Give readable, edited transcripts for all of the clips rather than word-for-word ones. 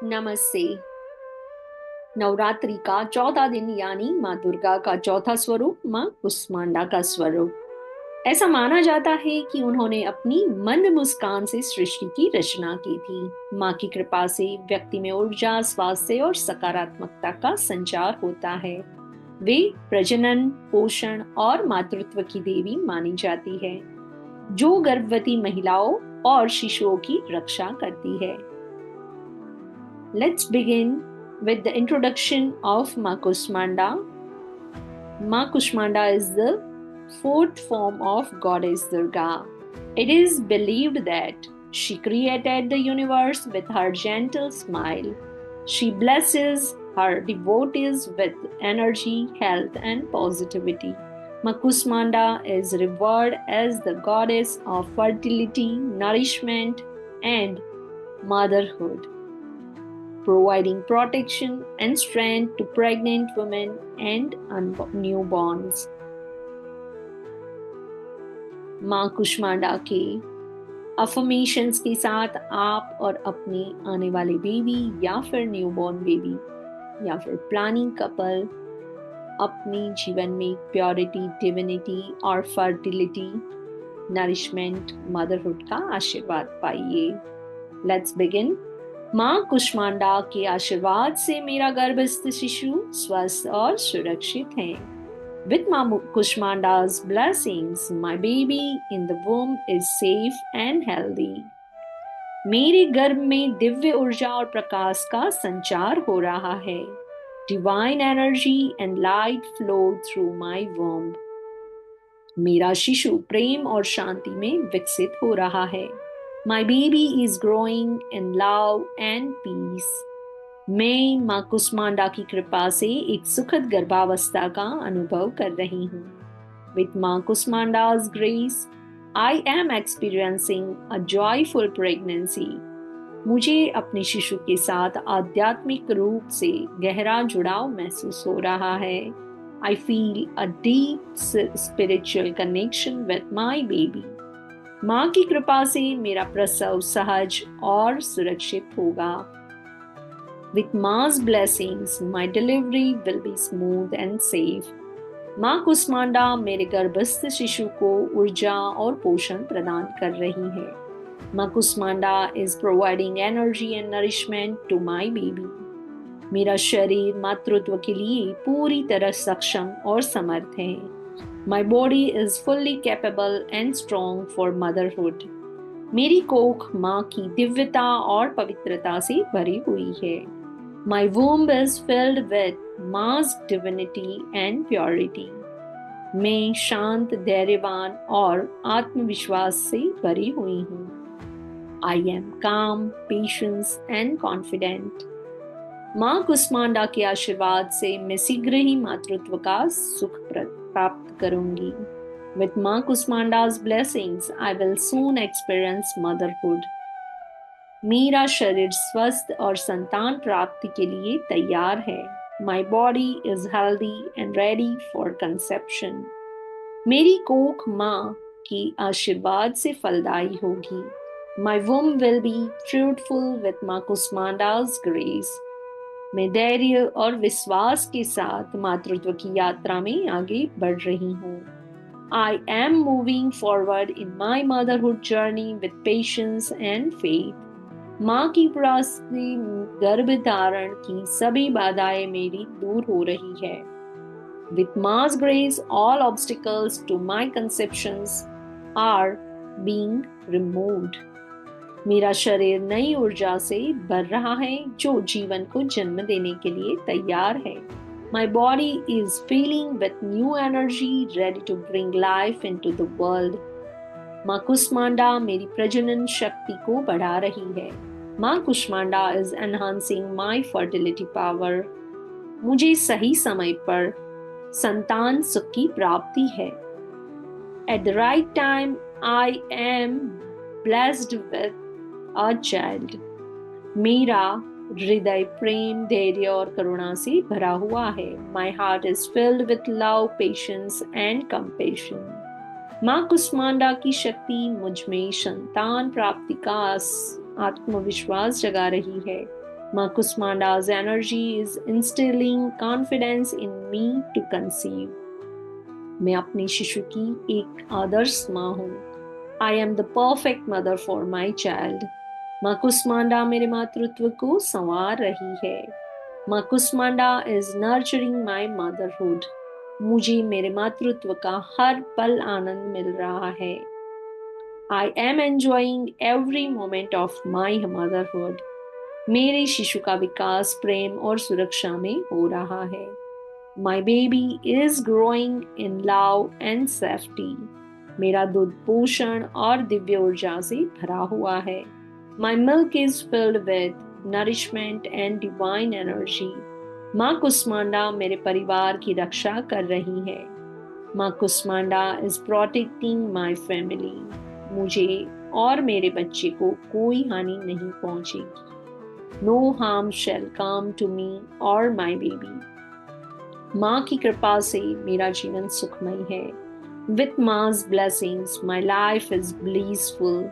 नमस्ते। नवरात्रि का चौथा दिन यानी माँ दुर्गा का चौथा स्वरूप माँ कुष्मांडा का स्वरूप। ऐसा माना जाता है कि उन्होंने अपनी मंद मुस्कान से सृष्टि की रचना की थी। माँ की कृपा से व्यक्ति में ऊर्जा, स्वास्थ्य और सकारात्मकता का संचार होता है। वे प्रजनन, पोषण और मातृत्व की देवी मानी जाती है, जो गर्भवती महिलाओं और शिशुओं की रक्षा करती है। Let's begin with the introduction of Ma Kusmanda. Ma Kushmanda is the fourth form of Goddess Durga. It is believed that she created the universe with her gentle smile. She blesses her devotees with energy, health, and positivity. Ma Kusmanda is revered as the goddess of fertility, nourishment, and motherhood, providing protection and strength to pregnant women and newborns. माँ कुष्मांडा के affirmations के साथ आप और अपने आने वाले baby या फिर न्यूबॉर्न बेबी या फिर प्लानिंग कपल अपने जीवन में प्योरिटी, डिविनिटी और फर्टिलिटी, नरिशमेंट, मदरहुड का आशीर्वाद पाइए। Let's begin. माँ कुष्मांडा के आशीर्वाद से मेरा गर्भस्थ शिशु स्वस्थ और सुरक्षित है। With Ma Kushmanda's blessings, my baby in the womb is safe and healthy. मेरे गर्भ में दिव्य ऊर्जा और प्रकाश का संचार हो रहा है। Divine energy and light flow through my womb. मेरा शिशु प्रेम और शांति में विकसित हो रहा है। My baby is growing in love and peace. मैं माँ कुष्मांडा की कृपा से एक सुखद गर्भावस्था का अनुभव कर रही हूँ। With Ma Kusmanda's grace, I am experiencing a joyful pregnancy. मुझे अपने शिशु के साथ आध्यात्मिक रूप से गहरा जुड़ाव महसूस हो रहा है। I feel a deep spiritual connection with my baby. माँ की कृपा से मेरा प्रसव सहज और सुरक्षित होगा। With Ma's blessings, my delivery will be smooth and safe. माँ कुष्मांडा मेरे गर्भस्थ शिशु को ऊर्जा और पोषण प्रदान कर रही है। माँ Kushmanda is providing energy and nourishment to my baby. मेरा शरीर मातृत्व के लिए पूरी तरह सक्षम और समर्थ है। My body is fully capable and strong for motherhood. मेरी कोख माँ की दिव्यता और पवित्रता से भरी हुई है। My womb is filled with Ma's divinity and purity. मैं शांत, धैर्यवान और आत्मविश्वास से भरी हुई हूँ। I am calm, patience and confident. माँ कुष्मांडा के आशीर्वाद से मैं शीघ्र ही मातृत्व का सुख प्राप्त करूंगी। With माँ कुष्मांडा's blessings, I will soon experience motherhood. मेरा शरीर स्वस्थ और संतान प्राप्ति के लिए तैयार है। My body is healthy and ready for conception. मेरी कोख माँ की आशीर्वाद से फलदायी होगी। My womb will be fruitful with माँ कुष्मांडा's grace. मैं धैर्य और विश्वास के साथ मातृत्व की यात्रा में आगे बढ़ रही हूँ। I am moving forward in my motherhood journey with patience and faith. माँ की कृपा से गर्भ धारण की सभी बाधाएं मेरी दूर हो रही है। With Ma's grace, all obstacles to my conceptions are being removed. मेरा शरीर नई ऊर्जा से भर रहा है जो जीवन को जन्म देने के लिए तैयार है। My body is filling with new energy, ready to bring life into the world. माँ कुष्मांडा मेरी प्रजनन शक्ति को बढ़ा रही है। माँ Kushmanda is enhancing my fertility power. मुझे सही समय पर संतान सुख की प्राप्ति है। At the right time, I am blessed with a child. मेरा हृदय प्रेम, धैर्य और करुणा से भरा हुआ है। My heart is filled with love, patience and compassion. माँ कुष्मांडा की शक्ति मुझ में संतान प्राप्ति का आत्मविश्वास जगा रही है। माँ कुष्मांडा's energy is instilling confidence in me to conceive. मैं अपने शिशु की एक आदर्श माँ हूँ. I am the perfect mother for my child. माँ कुष्मांडा मेरे मातृत्व को संवार रही है. माँ Kushmanda is nurturing my motherhood. मुझे मेरे मातृत्व का हर पल आनंद मिल रहा है. I am enjoying every moment of my motherhood. मेरे शिशु का विकास प्रेम और सुरक्षा में हो रहा है. My baby is growing in love and safety. मेरा दूध पोषण और दिव्य ऊर्जा से भरा हुआ है. My milk is filled with nourishment and divine energy. माँ कुष्मांडा मेरे परिवार की रक्षा कर रही है. माँ Kushmanda is protecting my family. मुझे और मेरे बच्चे को कोई हानि नहीं पहुंचेगी. No harm shall come to me or my baby. माँ की कृपा से मेरा जीवन सुखमय है. With Ma's blessings, my life is blissful.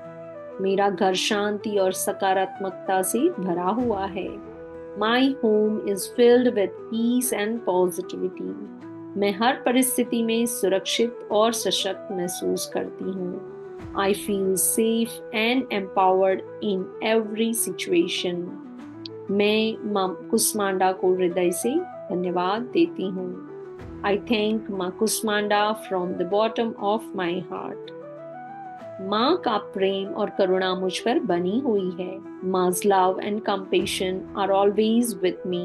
मेरा घर शांति और सकारात्मकता से भरा हुआ है. My home is filled with peace and positivity. मैं हर परिस्थिति में सुरक्षित और सशक्त महसूस करती हूँ. I feel safe and empowered in every situation. मैं माँ कुष्मांडा को हृदय से धन्यवाद देती हूँ. I thank माँ Kushmanda from the bottom of my heart. माँ का प्रेम और करुणा मुझ पर बनी हुई है. Ma's love and compassion are always with me.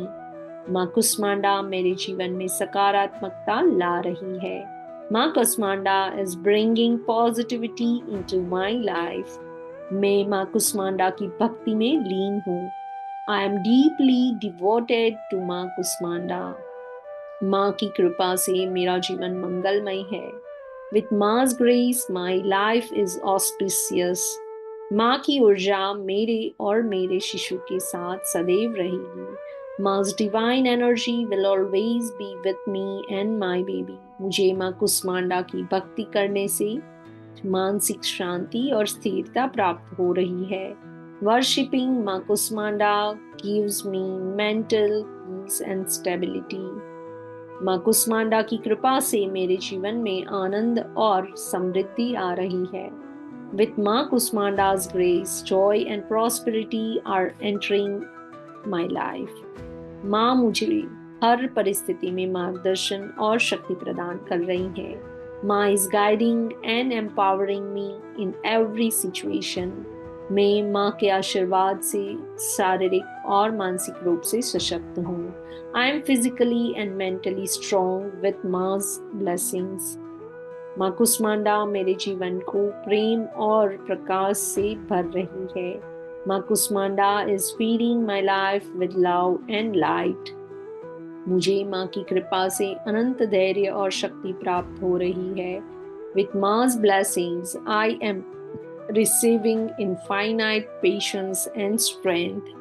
माँ कुष्मांडा मेरे जीवन में सकारात्मकता ला रही है. माँ Kushmanda is bringing positivity into my life. मैं माँ कुष्मांडा की भक्ति में लीन हूँ. I am deeply devoted to माँ कुष्मांडा. माँ की कृपा से मेरा जीवन मंगलमय है. With Ma's grace, my life is auspicious. माँ की ऊर्जा मेरे और मेरे शिशु के साथ सदैव रहेगी. Ma's divine energy will always be with me and my baby. मुझे माँ कुष्मांडा की भक्ति करने से मानसिक शांति और स्थिरता प्राप्त हो रही है. Worshipping माँ Kushmanda gives me mental peace and stability. माँ कुष्मांडा की कृपा से मेरे जीवन में आनंद और समृद्धि आ रही है. With माँ कुष्मांडा's grace, joy and prosperity are entering my life. माँ मुझे हर परिस्थिति में मार्गदर्शन और शक्ति प्रदान कर रही है. माँ is guiding and empowering me in every situation. मैं माँ के आशीर्वाद से शारीरिक और मानसिक रूप से सशक्त हूँ. I am physically and mentally strong with Ma's blessings. माँ कुष्मांडा मेरे जीवन को प्रेम और प्रकाश से भर रही है. माँ Kushmanda is feeding my life with love and light. मुझे माँ की कृपा से अनंत धैर्य और शक्ति प्राप्त हो रही है. With Ma's blessings, I am receiving infinite patience and strength.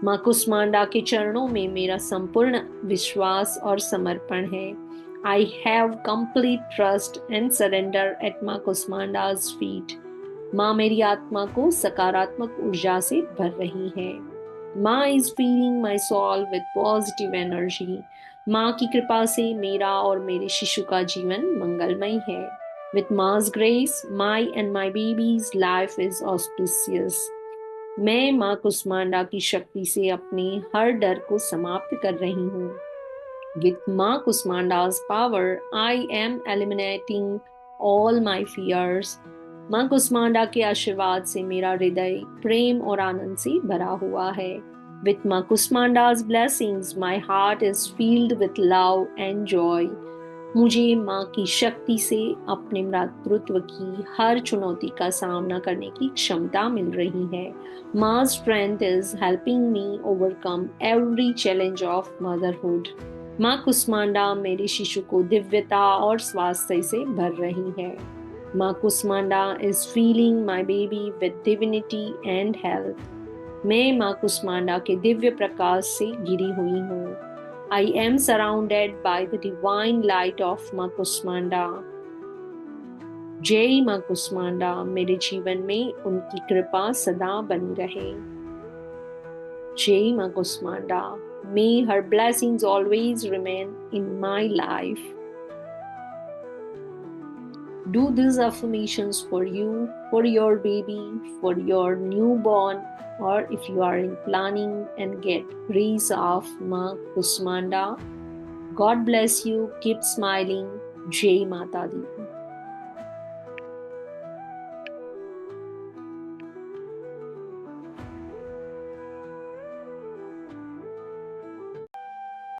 माँ कुष्मांडा के चरणों में मेरा संपूर्ण विश्वास और समर्पण है. I have complete trust and surrender at माँ कुष्मांडा's feet. माँ मेरी आत्मा को सकारात्मक ऊर्जा से भर रही है. माँ is filling my soul with positive energy. माँ की कृपा से मेरा और मेरे शिशु का जीवन मंगलमय है. With Ma's grace, my and my baby's life is auspicious. मैं माँ कुष्मांडा की शक्ति से अपने हर डर को समाप्त कर रही हूँ. With माँ कुष्मांडा's power, I am eliminating all my fears. माँ कुष्मांडा के आशीर्वाद से मेरा हृदय प्रेम और आनंद से भरा हुआ है. With माँ कुष्मांडा's blessings, my heart is filled with love and joy. मुझे माँ की शक्ति से अपने मातृत्व की हर चुनौती का सामना करने की क्षमता मिल रही है. Ma's strength is helping me overcome every challenge of motherhood. माँ कुष्मांडा मेरे शिशु को दिव्यता और स्वास्थ्य से भर रही है. माँ Kushmanda is filling my baby with divinity and health. मैं माँ कुष्मांडा के दिव्य प्रकाश से घिरी हुई हूँ. I am surrounded by the divine light of माँ कुष्मांडा. जय माँ कुष्मांडा, मेरे जीवन में उनकी कृपा सदा बनी रहे. Jai Ma Kusmanda. May her blessings always remain in my life. Do these affirmations for you, for your baby, for your newborn, or if you are in planning and get grace of Ma Kusmanda. God bless you. Keep smiling. Jai Mata Di.